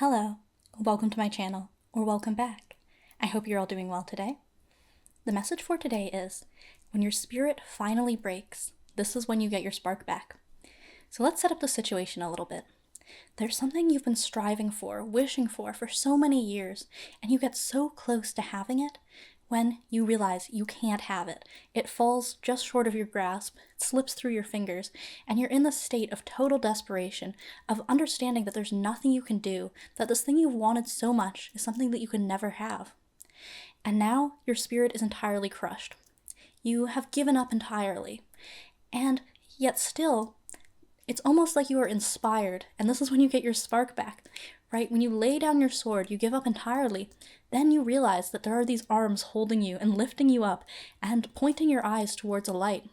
Hello, welcome to my channel, or welcome back. I hope you're all doing well today. The message for today is, when your spirit finally breaks, this is when you get your spark back. So let's set up the situation a little bit. There's something you've been striving for, wishing for so many years, and you get so close to having it when you realize you can't have it. It falls just short of your grasp, it slips through your fingers, and you're in the state of total desperation, of understanding that there's nothing you can do, that this thing you've wanted so much is something that you can never have. And now your spirit is entirely crushed. You have given up entirely. And yet still, it's almost like you are inspired, and this is when you get your spark back, right? When you lay down your sword, you give up entirely, then you realize that there are these arms holding you and lifting you up and pointing your eyes towards a light.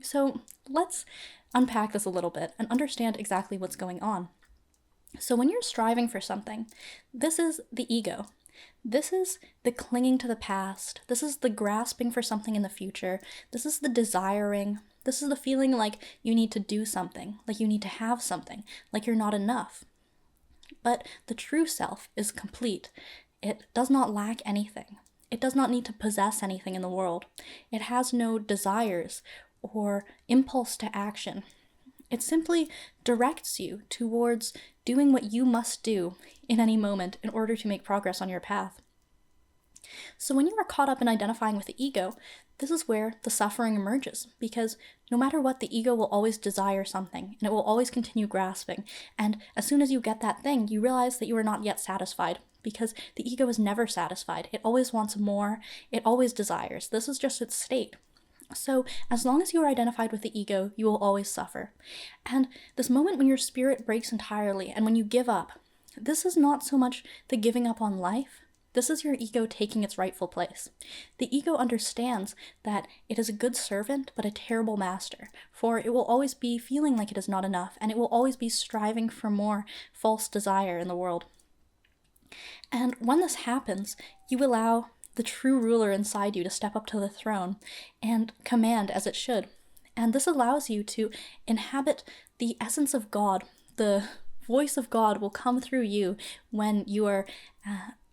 So let's unpack this a little bit and understand exactly what's going on. So when you're striving for something, this is the ego. This is the clinging to the past. This is the grasping for something in the future. This is the desiring. This is the feeling like you need to do something, like you need to have something, like you're not enough. But the true self is complete. It does not lack anything. It does not need to possess anything in the world. It has no desires or impulse to action. It simply directs you towards doing what you must do in any moment in order to make progress on your path. So when you are caught up in identifying with the ego, this is where the suffering emerges, because no matter what, the ego will always desire something, and it will always continue grasping. And as soon as you get that thing, you realize that you are not yet satisfied, because the ego is never satisfied. It always wants more. It always desires. This is just its state. So as long as you are identified with the ego, you will always suffer. And this moment when your spirit breaks entirely and when you give up, this is not so much the giving up on life. This is your ego taking its rightful place. The ego understands that it is a good servant, but a terrible master, for it will always be feeling like it is not enough, and it will always be striving for more false desire in the world. And when this happens, you allow the true ruler inside you to step up to the throne and command as it should. And this allows you to inhabit the essence of God. The voice of God will come through you when you are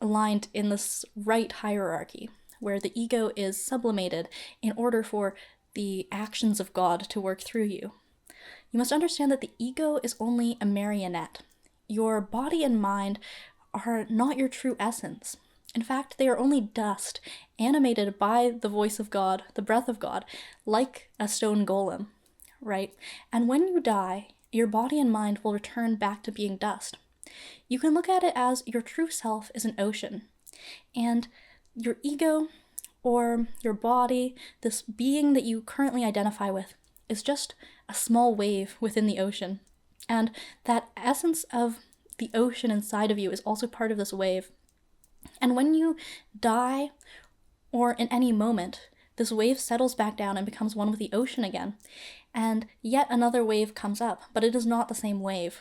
aligned in this right hierarchy, where the ego is sublimated in order for the actions of God to work through you. You must understand that the ego is only a marionette. Your body and mind are not your true essence. In fact, they are only dust, animated by the voice of God, the breath of God, like a stone golem, right? And when you die, your body and mind will return back to being dust. You can look at it as your true self is an ocean, and your ego or your body, this being that you currently identify with, is just a small wave within the ocean. And that essence of the ocean inside of you is also part of this wave. And when you die, or in any moment, this wave settles back down and becomes one with the ocean again. And yet another wave comes up, but it is not the same wave.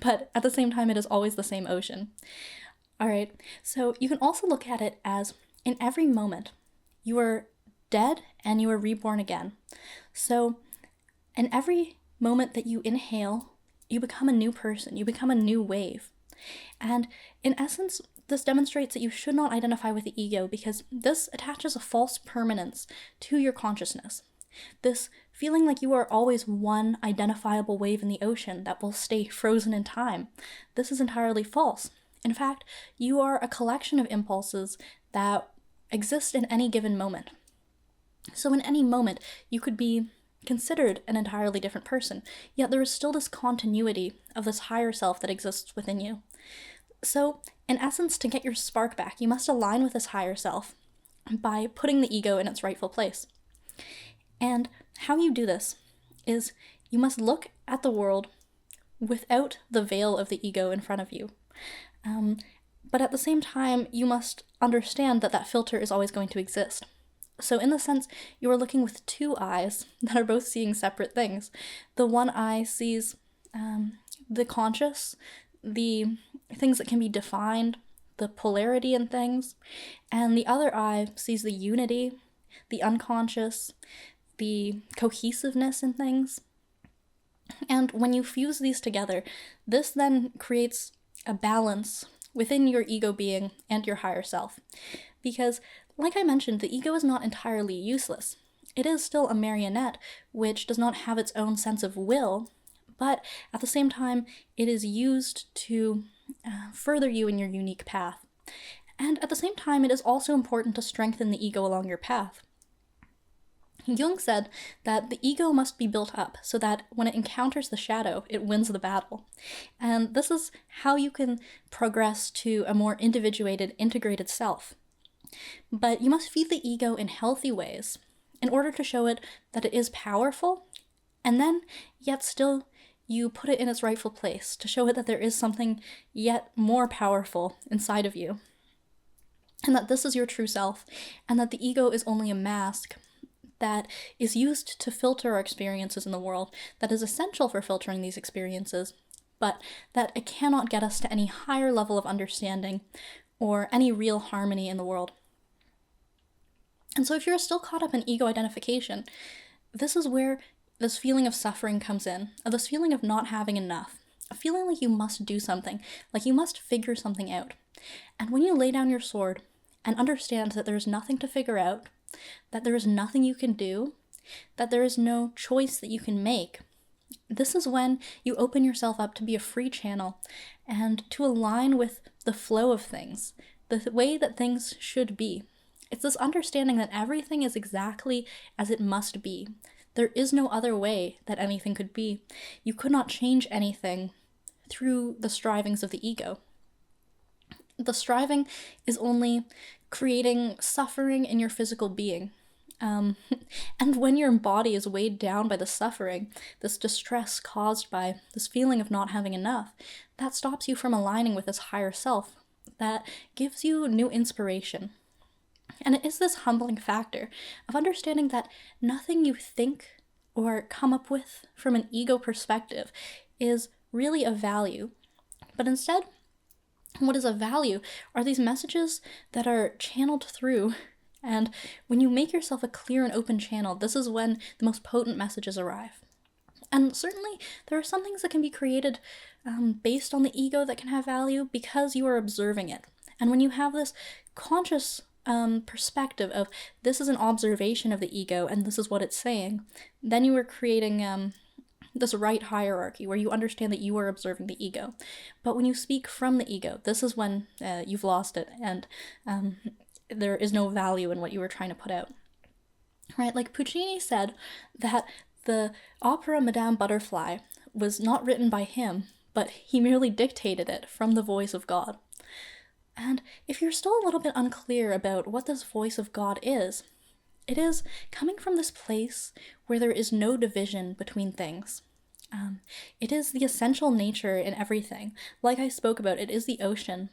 But at the same time, it is always the same ocean. All right, so you can also look at it as, in every moment, you are dead and you are reborn again. So in every moment that you inhale, you become a new person, you become a new wave. And in essence, this demonstrates that you should not identify with the ego, because this attaches a false permanence to your consciousness. This feeling like you are always one identifiable wave in the ocean that will stay frozen in time. This is entirely false. In fact, you are a collection of impulses that exist in any given moment. So in any moment, you could be considered an entirely different person, yet there is still this continuity of this higher self that exists within you. So, in essence, to get your spark back, you must align with this higher self by putting the ego in its rightful place. And how you do this is you must look at the world without the veil of the ego in front of you. But at the same time, you must understand that that filter is always going to exist. So in the sense, you are looking with two eyes that are both seeing separate things. The one eye sees the conscious, the things that can be defined, the polarity in things, and the other eye sees the unity, the unconscious, the cohesiveness in things. And when you fuse these together, this then creates a balance within your ego being and your higher self. Because, like I mentioned, the ego is not entirely useless. It is still a marionette which does not have its own sense of will, but at the same time, it is used to further you in your unique path. And at the same time, it is also important to strengthen the ego along your path. Jung said that the ego must be built up so that when it encounters the shadow, it wins the battle. And this is how you can progress to a more individuated, integrated self. But you must feed the ego in healthy ways in order to show it that it is powerful, and then yet still you put it in its rightful place to show it that there is something yet more powerful inside of you, and that this is your true self, and that the ego is only a mask that is used to filter our experiences in the world, that is essential for filtering these experiences, but that it cannot get us to any higher level of understanding or any real harmony in the world. And so if you're still caught up in ego identification, this is where this feeling of suffering comes in, or this feeling of not having enough, a feeling like you must do something, like you must figure something out. And when you lay down your sword and understand that there is nothing to figure out, that there is nothing you can do, that there is no choice that you can make, this is when you open yourself up to be a free channel and to align with the flow of things, the way that things should be. It's this understanding that everything is exactly as it must be. There is no other way that anything could be. You could not change anything through the strivings of the ego. The striving is only creating suffering in your physical being. And when your body is weighed down by the suffering, this distress caused by this feeling of not having enough, that stops you from aligning with this higher self, that gives you new inspiration. And it is this humbling factor of understanding that nothing you think or come up with from an ego perspective is really of value, but instead, what is of value are these messages that are channeled through. And when you make yourself a clear and open channel, this is when the most potent messages arrive. And certainly, there are some things that can be created based on the ego that can have value because you are observing it. And when you have this conscious perspective of this is an observation of the ego and this is what it's saying, then you are creating this right hierarchy where you understand that you are observing the ego. But when you speak from the ego, this is when you've lost it and there is no value in what you were trying to put out. Right? Like Puccini said that the opera Madame Butterfly was not written by him, but he merely dictated it from the voice of God. And if you're still a little bit unclear about what this voice of God is, it is coming from this place where there is no division between things. It is the essential nature in everything. Like I spoke about, it is the ocean.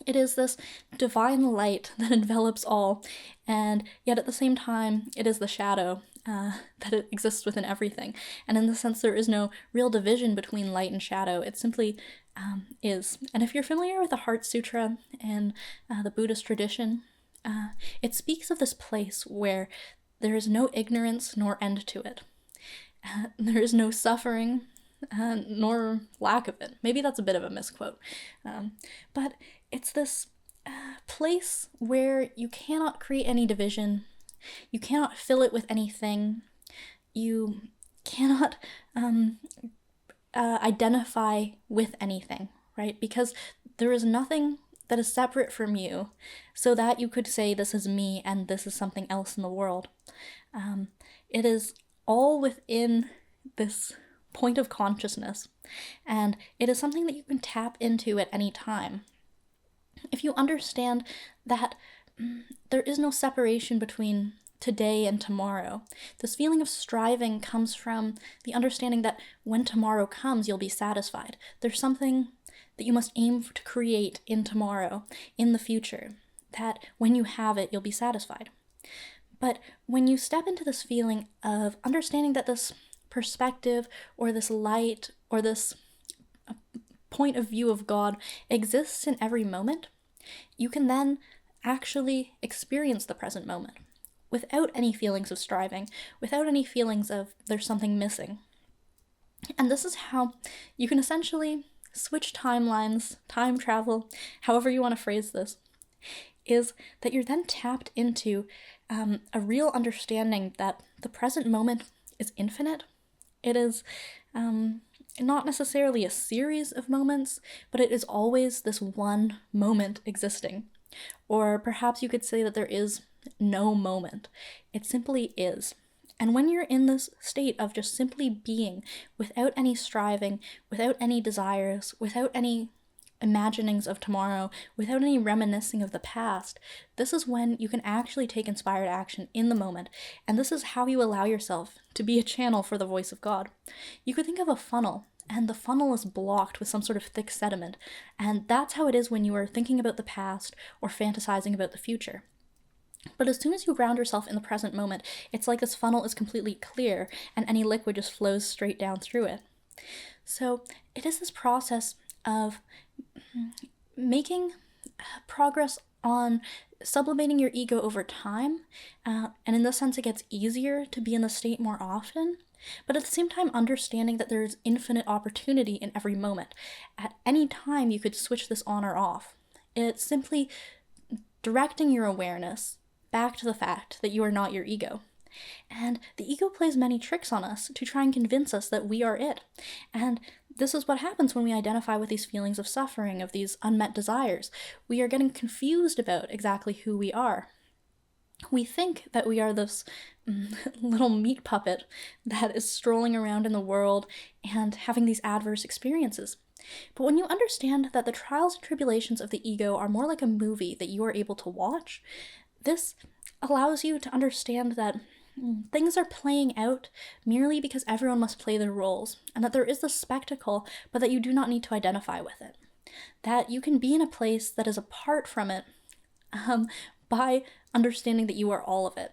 It is this divine light that envelops all, and yet at the same time, it is the shadow that it exists within everything. And in the sense, there is no real division between light and shadow. It simply is. And if you're familiar with the Heart Sutra and the Buddhist tradition, it speaks of this place where there is no ignorance nor end to it. There is no suffering, nor lack of it. Maybe that's a bit of a misquote. But it's this place where you cannot create any division. You cannot fill it with anything. You cannot identify with anything, right? Because there is nothing that is separate from you so that you could say this is me and this is something else in the world. It is all within this point of consciousness, and it is something that you can tap into at any time. If you understand that there is no separation between today and tomorrow, this feeling of striving comes from the understanding that when tomorrow comes, you'll be satisfied. There's something that you must aim to create in tomorrow, in the future, that when you have it, you'll be satisfied. But when you step into this feeling of understanding that this perspective or this light or this point of view of God exists in every moment, you can then actually experience the present moment without any feelings of striving, without any feelings of there's something missing. And this is how you can essentially switch timelines, time travel, however you want to phrase this, is that you're then tapped into a real understanding that the present moment is infinite. It is not necessarily a series of moments, but it is always this one moment existing. Or perhaps you could say that there is no moment. It simply is. And when you're in this state of just simply being, without any striving, without any desires, without any imaginings of tomorrow, without any reminiscing of the past, this is when you can actually take inspired action in the moment. And this is how you allow yourself to be a channel for the voice of God. You could think of a funnel, and the funnel is blocked with some sort of thick sediment. And that's how it is when you are thinking about the past or fantasizing about the future. But as soon as you ground yourself in the present moment, it's like this funnel is completely clear and any liquid just flows straight down through it. So it is this process of making progress on sublimating your ego over time, and in this sense it gets easier to be in the state more often, but at the same time understanding that there's infinite opportunity in every moment. At any time you could switch this on or off. It's simply directing your awareness back to the fact that you are not your ego. And the ego plays many tricks on us to try and convince us that we are it. And this is what happens when we identify with these feelings of suffering, of these unmet desires. We are getting confused about exactly who we are. We think that we are this little meat puppet that is strolling around in the world and having these adverse experiences. But when you understand that the trials and tribulations of the ego are more like a movie that you are able to watch, this allows you to understand that things are playing out merely because everyone must play their roles, and that there is this spectacle, but that you do not need to identify with it. That you can be in a place that is apart from it by understanding that you are all of it.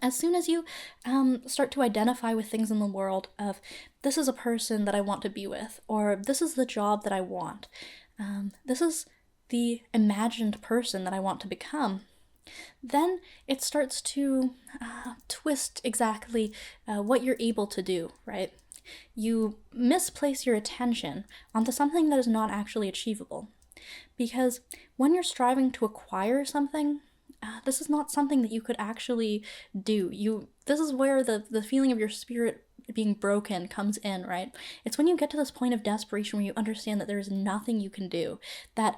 As soon as you start to identify with things in the world of, this is a person that I want to be with, or this is the job that I want, this is the imagined person that I want to become, then it starts to twist exactly what you're able to do, right? You misplace your attention onto something that is not actually achievable. Because when you're striving to acquire something, this is not something that you could actually do. This is where the feeling of your spirit being broken comes in, right? It's when you get to this point of desperation where you understand that there is nothing you can do, that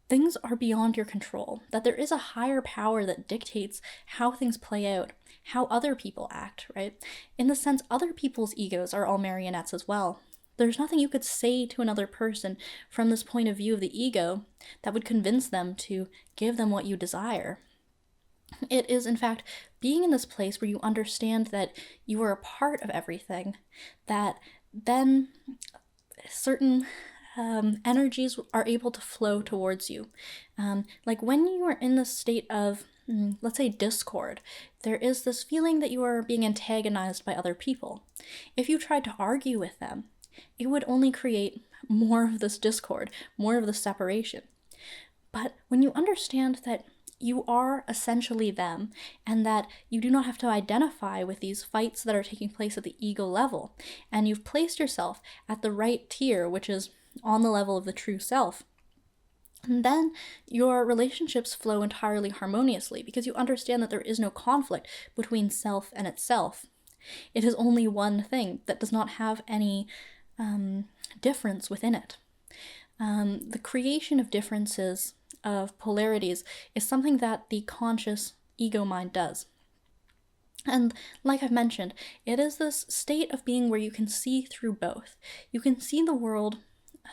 things are beyond your control, that there is a higher power that dictates how things play out, how other people act, right? In the sense, other people's egos are all marionettes as well. There's nothing you could say to another person from this point of view of the ego that would convince them to give them what you desire. It is, in fact, being in this place where you understand that you are a part of everything, that then certain energies are able to flow towards you. Like when you are in the state of, let's say, discord, there is this feeling that you are being antagonized by other people. If you tried to argue with them, it would only create more of this discord, more of this separation. But when you understand that you are essentially them, and that you do not have to identify with these fights that are taking place at the ego level, and you've placed yourself at the right tier, which is on the level of the true self, and then your relationships flow entirely harmoniously because you understand that there is no conflict between self and itself. It is only one thing that does not have any difference within it. The creation of differences, of polarities, is something that the conscious ego mind does. And like I've mentioned, it is this state of being where you can see through both. You can see the world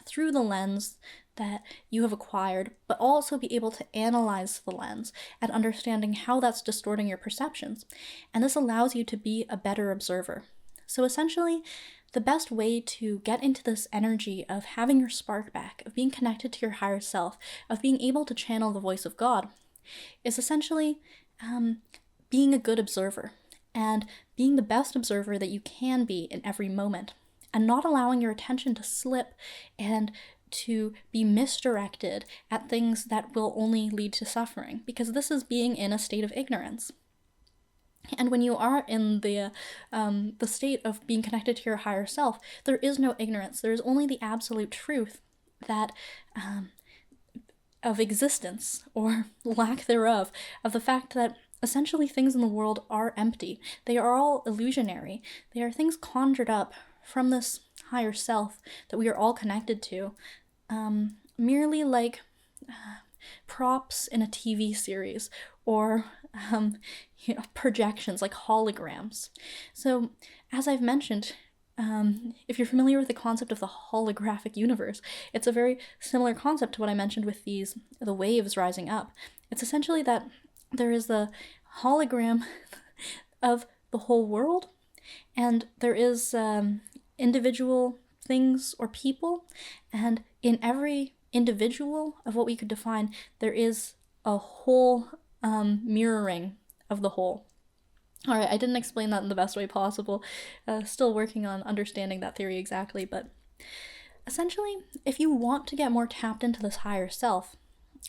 through the lens that you have acquired, but also be able to analyze the lens and understanding how that's distorting your perceptions. And this allows you to be a better observer. So essentially, the best way to get into this energy of having your spark back, of being connected to your higher self, of being able to channel the voice of God, is essentially being a good observer and being the best observer that you can be in every moment, and not allowing your attention to slip and to be misdirected at things that will only lead to suffering, because this is being in a state of ignorance. And when you are in the state of being connected to your higher self, there is no ignorance. There is only the absolute truth that of existence, or lack thereof, of the fact that essentially things in the world are empty. They are all illusionary. They are things conjured up from this higher self that we are all connected to, merely like props in a TV series, or projections like holograms. So, as I've mentioned, if you're familiar with the concept of the holographic universe, it's a very similar concept to what I mentioned with the waves rising up. It's essentially that there is the hologram of the whole world, and there is individual things or people, and in every individual of what we could define, there is a whole mirroring of the whole. All right, I didn't explain that in the best way possible. Still working on understanding that theory exactly, but essentially, if you want to get more tapped into this higher self,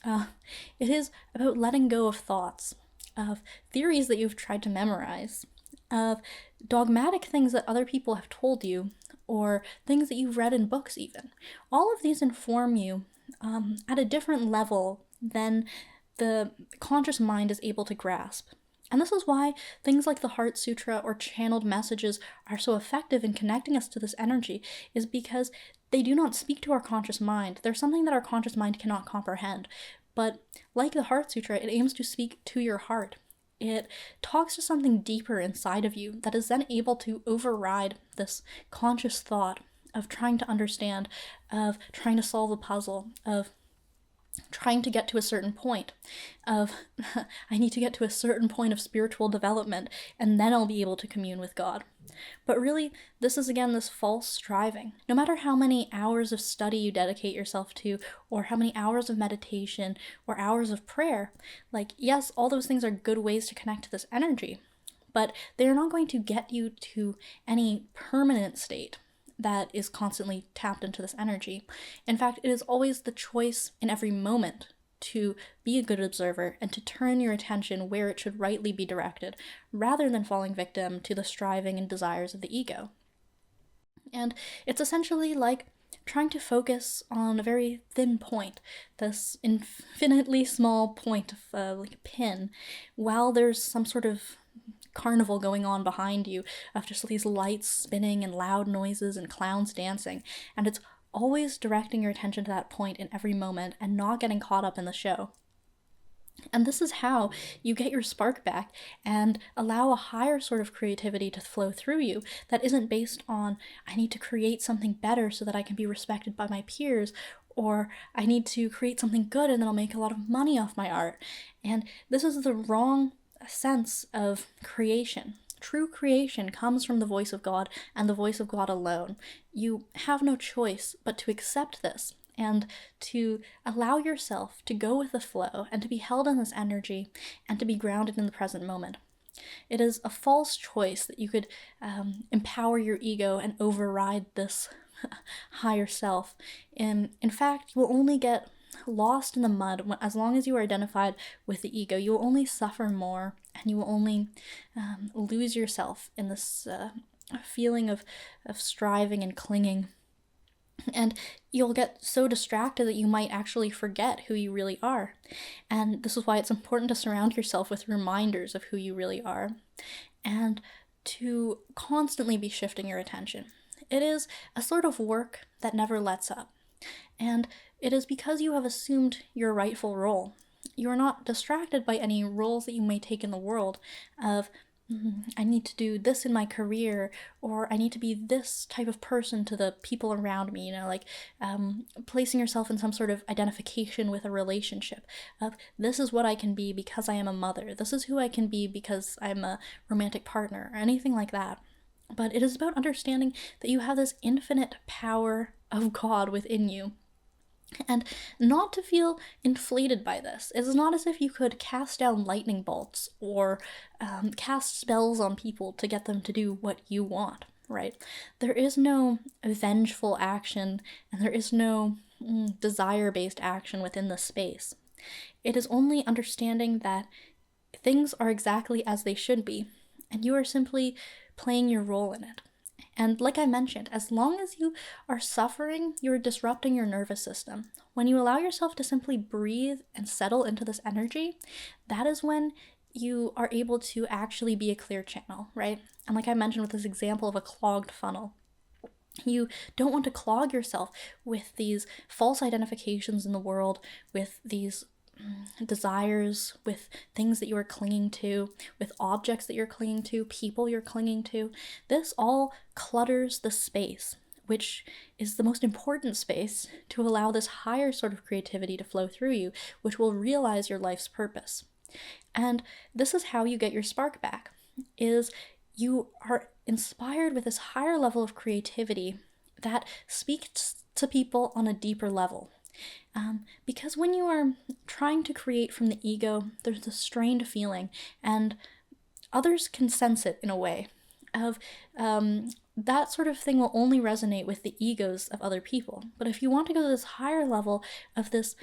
it is about letting go of thoughts, of theories that you've tried to memorize, of dogmatic things that other people have told you, or things that you've read in books even. All of these inform you at a different level than the conscious mind is able to grasp. And this is why things like the Heart Sutra or channeled messages are so effective in connecting us to this energy, is because they do not speak to our conscious mind. They're something that our conscious mind cannot comprehend. But like the Heart Sutra, it aims to speak to your heart. It talks to something deeper inside of you that is then able to override this conscious thought of trying to understand, of trying to solve a puzzle, of trying to get to a certain point, of I need to get to a certain point of spiritual development and then I'll be able to commune with God. But really, this is again this false striving. No matter how many hours of study you dedicate yourself to, or how many hours of meditation, or hours of prayer, like, yes, all those things are good ways to connect to this energy, but they are not going to get you to any permanent state that is constantly tapped into this energy. In fact, it is always the choice in every moment to be a good observer and to turn your attention where it should rightly be directed, rather than falling victim to the striving and desires of the ego. And it's essentially like trying to focus on a very thin point, this infinitely small point of like a pin, while there's some sort of carnival going on behind you of just these lights spinning and loud noises and clowns dancing, and it's always directing your attention to that point in every moment and not getting caught up in the show. And this is how you get your spark back and allow a higher sort of creativity to flow through you that isn't based on, I need to create something better so that I can be respected by my peers, or I need to create something good and then I'll make a lot of money off my art. And this is the wrong sense of creation. True creation comes from the voice of God and the voice of God alone. You have no choice but to accept this and to allow yourself to go with the flow and to be held in this energy and to be grounded in the present moment. It is a false choice that you could empower your ego and override this higher self. In fact, you will only get lost in the mud as long as you are identified with the ego. You will only suffer more, and you will only lose yourself in this feeling of striving and clinging. And you'll get so distracted that you might actually forget who you really are. And this is why it's important to surround yourself with reminders of who you really are, and to constantly be shifting your attention. It is a sort of work that never lets up. And it is because you have assumed your rightful role. You are not distracted by any roles that you may take in the world of, I need to do this in my career, or I need to be this type of person to the people around me, like placing yourself in some sort of identification with a relationship of, this is what I can be because I am a mother, this is who I can be because I'm a romantic partner, or anything like that. But it is about understanding that you have this infinite power of God within you, and not to feel inflated by this. It is not as if you could cast down lightning bolts or cast spells on people to get them to do what you want, right? There is no vengeful action, and there is no desire-based action within this space. It is only understanding that things are exactly as they should be, and you are simply playing your role in it. And like I mentioned, as long as you are suffering, you're disrupting your nervous system. When you allow yourself to simply breathe and settle into this energy, that is when you are able to actually be a clear channel, right? And like I mentioned with this example of a clogged funnel, you don't want to clog yourself with these false identifications in the world, with these desires, with things that you are clinging to, with objects that you're clinging to, people you're clinging to. This all clutters the space, which is the most important space to allow this higher sort of creativity to flow through you, which will realize your life's purpose. And this is how you get your spark back, is you are inspired with this higher level of creativity that speaks to people on a deeper level. Because when you are trying to create from the ego, there's a strained feeling, and others can sense it in a way of that sort of thing will only resonate with the egos of other people. But if you want to go to this higher level of this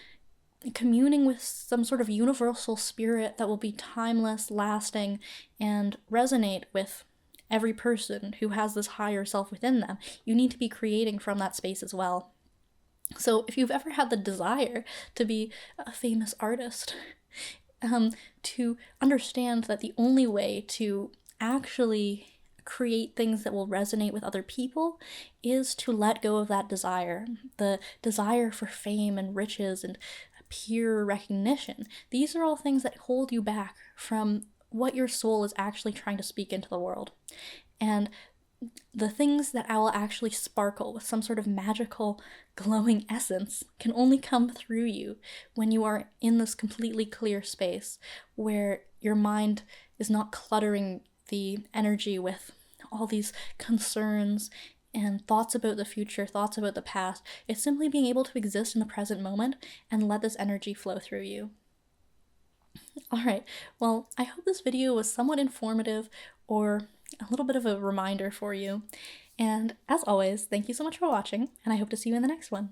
communing with some sort of universal spirit that will be timeless, lasting, and resonate with every person who has this higher self within them, you need to be creating from that space as well. So if you've ever had the desire to be a famous artist, to understand that the only way to actually create things that will resonate with other people is to let go of that desire, the desire for fame and riches and peer recognition. These are all things that hold you back from what your soul is actually trying to speak into the world. And the things that will actually sparkle with some sort of magical glowing essence can only come through you when you are in this completely clear space where your mind is not cluttering the energy with all these concerns and thoughts about the future, thoughts about the past. It's simply being able to exist in the present moment and let this energy flow through you. Alright, well, I hope this video was somewhat informative or a little bit of a reminder for you. And as always, thank you so much for watching, and I hope to see you in the next one.